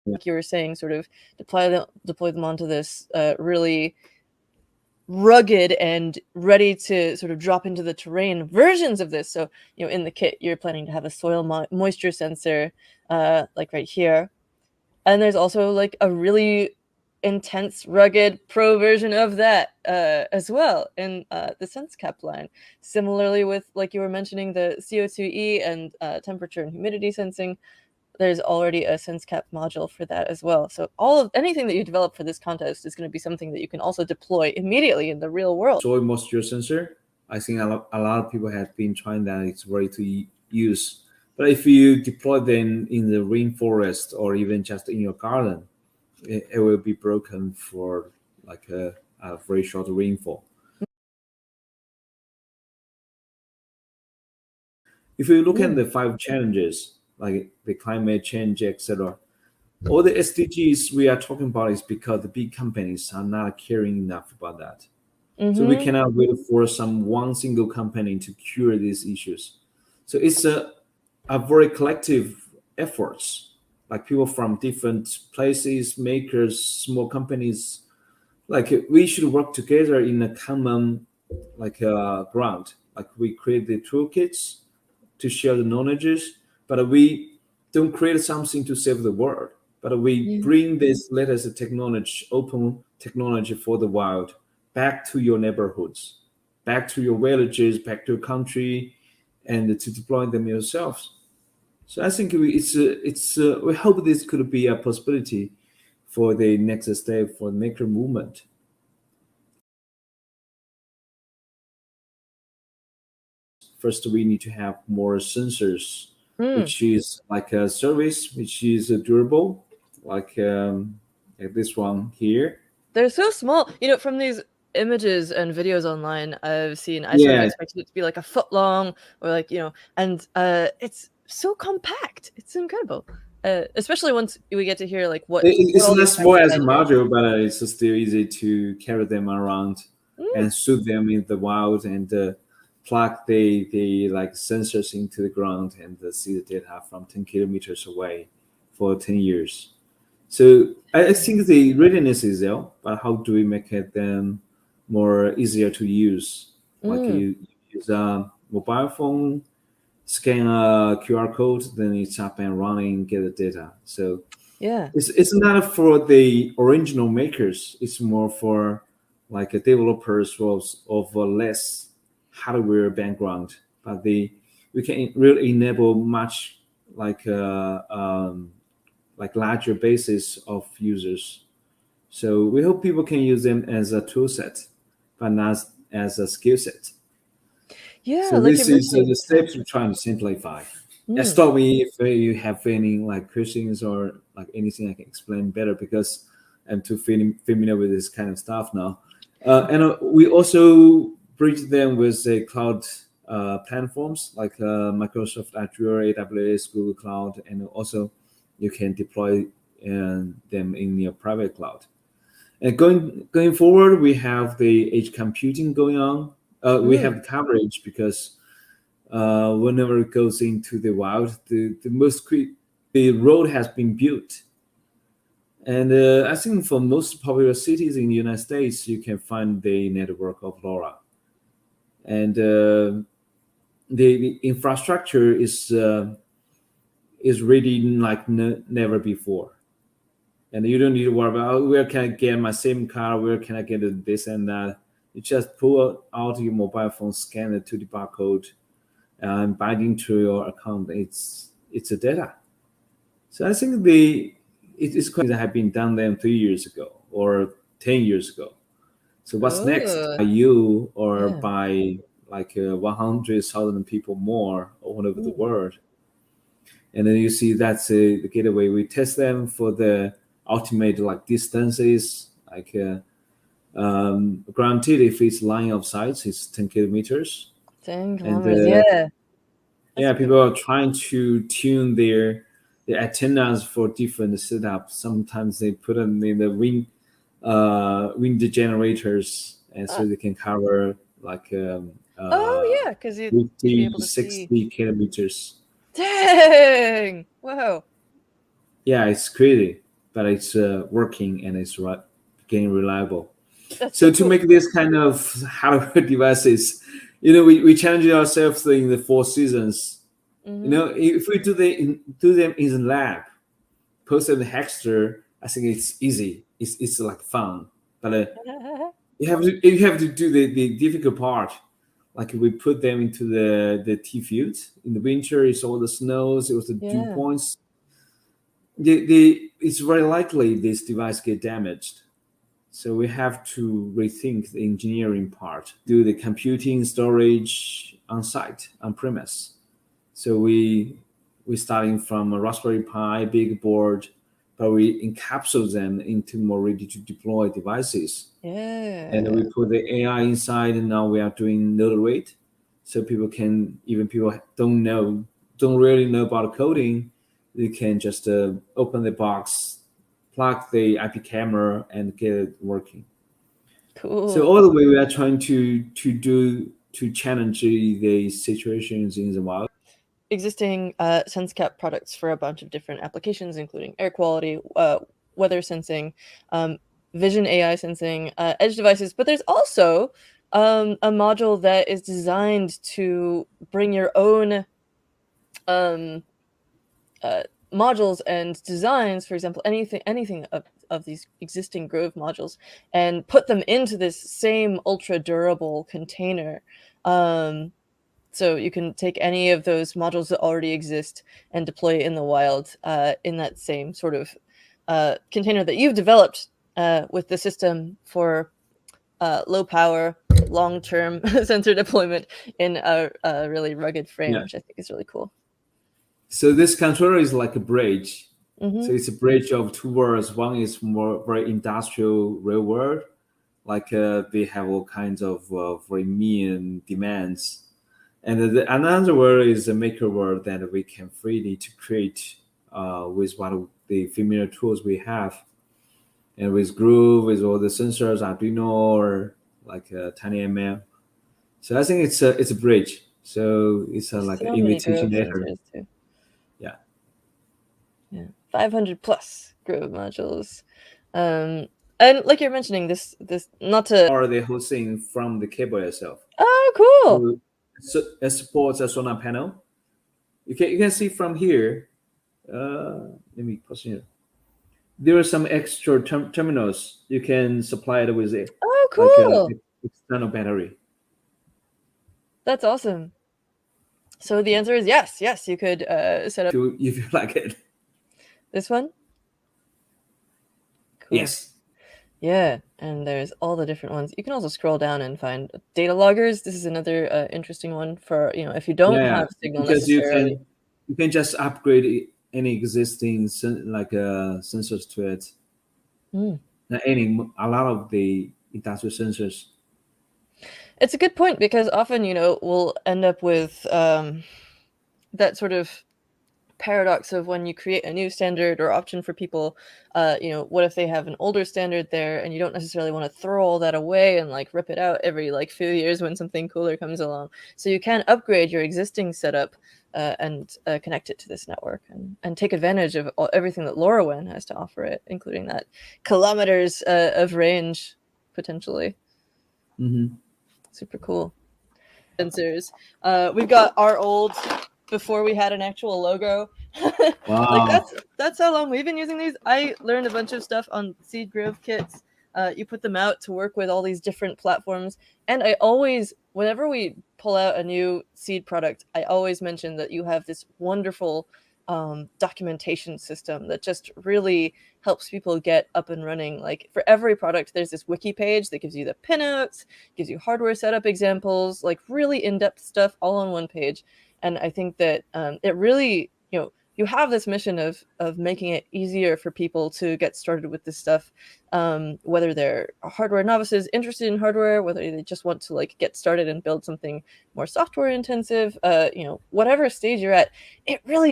like you were saying, sort of deploy them onto this really rugged and ready to sort of drop into the terrain versions of this. So, in the kit, you're planning to have a soil moisture sensor, like right here. And there's also like a really intense, rugged pro version of that as well in the SenseCap line. Similarly with, like you were mentioning, the CO2e and temperature and humidity sensing, there's already a SenseCap module for that as well. So anything that you develop for this contest is going to be something that you can also deploy immediately in the real world. Soil moisture sensor, I think a lot of people have been trying that. It's ready to use. But if you deploy them in the rainforest or even just in your garden, it will be broken for like a very short rainfall. If you look at the 5 challenges, like the climate change, etc., all the SDGs we are talking about is because the big companies are not caring enough about that. So we cannot wait for one single company to cure these issues. So it's a very collective efforts, like people from different places, makers, small companies. Like we should work together in a common ground. Like we create the toolkits to share the knowledges, but we don't create something to save the world. But we bring this latest technology, open technology for the wild, back to your neighborhoods, back to your villages, back to your country, and to deploy them yourselves. So I think we hope this could be a possibility for the next step for the maker movement. First, we need to have more sensors, which is like a service, which is durable, like this one here. They're so small. From these images and videos online I've seen, I sort of expected it to be like a foot long, or like, and it's so compact. It's incredible. Especially once we get to hear like it's not small as a module, but it's still easy to carry them around and shoot them in the wild and plug the like sensors into the ground and see the data from 10 kilometers away for 10 years. So I think the readiness is there, but how do we make it then more easier to use? Like you use a mobile phone, scan a QR code, then it's up and running, get the data. So yeah, it's not for the original makers. It's more for like a developers of a less hardware background, but we can really enable much like larger basis of users. So we hope people can use them as a tool set, but not as a skill set. Yeah. So this is the steps we're trying to simplify. Stop me if you have any like questions or like anything I can explain better, because I'm too familiar with this kind of stuff now. And we also bridge them with the cloud platforms like Microsoft Azure, AWS, Google Cloud, and also you can deploy them in your private cloud. And going forward, we have the edge computing going on. We have coverage because whenever it goes into the wild, the road has been built. And I think for most popular cities in the United States, you can find the network of LoRa. And the infrastructure is really like never before. And you don't need to worry about where can I get my same car, where can I get this and that. You just pull out your mobile phone, scan it to the barcode, and bind into your account. It's a data. So I think it is quite that have been done them 3 years ago or 10 years ago. So what's next? By you or by like 100,000 people more all over the world. And then you see that's the gateway. We test them for the ultimate like distances, like granted if it's line of sight, it's 10 kilometers. 10 kilometers, yeah. People are trying to tune their antennas for different setups. Sometimes they put them in the wind generators, and so they can cover like because you'd be able to 60 see. kilometers. Dang! Whoa! Yeah, it's crazy. but it's working and it's getting reliable. That's So so to cool. make this kind of hardware devices, we challenge ourselves in the 4 seasons. If we do them in the lab, post them in Hexter, I think it's easy. It's like fun, but you have to do the difficult part. Like we put them into the T field in the winter. It's all the snows. It was the dew Yeah. points. It's very likely this device get damaged. So we have to rethink the engineering part, do the computing storage on site, on premise. So we're starting from a Raspberry Pi big board, but we encapsulate them into more ready to deploy devices. And then Yeah. we put the AI inside, and now we are doing node rate, so people don't really know about coding, they can just open the box, plug the IP camera, and get it working. So Cool. all the way we are trying to challenge the situations in the wild. Existing SenseCap products for a bunch of different applications, including air quality, weather sensing, vision AI sensing, edge devices. But there's also a module that is designed to bring your own um, modules and designs, for example, anything of these existing Grove modules, and put them into this same ultra durable container. So you can take any of those modules that already exist and deploy it in the wild in that same sort of container that you've developed with the system for low power, long term sensor deployment in a really rugged frame, Yeah. which I think is really cool. So this controller is like a bridge. Mm-hmm. So it's a bridge of two worlds. One is more very industrial, real world, like they have all kinds of very mean demands, and another world is a maker world that we can freely to create with one of the familiar tools we have, and with Groove, with all the sensors, Arduino, or like TinyML. So I think it's a bridge. So it's There's like an so many invitation Grove letter. sensors too. Yeah. Yeah, 500 plus Grove modules. And like you're mentioning, this not to. Or the whole thing from the cable itself. Oh, cool. So it supports a solar panel. You can see from here. Let me pause here. There are some extra terminals you can supply it with it, Oh, like a cool. external battery. That's awesome. So the answer is yes. Yes, you could set up If you like it. this one. Cool. Yes. Yeah, and there's all the different ones. You can also scroll down and find data loggers. This is another interesting one for, if you don't Yeah, have signal because you necessarily. can just upgrade any existing sensors to it. Mm. A lot of the industrial sensors. It's a good point because often, we'll end up with that sort of paradox of when you create a new standard or option for people, what if they have an older standard there and you don't necessarily want to throw all that away and like rip it out every like few years when something cooler comes along. So you can upgrade your existing setup and connect it to this network and take advantage of everything that LoRaWAN has to offer it, including that kilometers of range potentially. Mm-hmm. Super cool. Sensors. We've got our old before we had an actual logo. Wow. Like that's how long we've been using these. I learned a bunch of stuff on Seed Grove kits. You put them out to work with all these different platforms, and I always, whenever we pull out a new Seed product, I always mention that you have this wonderful documentation system that just really helps people get up and running. Like for every product, there's this wiki page that gives you the pinouts, gives you hardware setup examples, like really in-depth stuff all on one page. And I think that it really, you have this mission of making it easier for people to get started with this stuff, whether they're hardware novices interested in hardware, whether they just want to like get started and build something more software intensive, whatever stage you're at, it really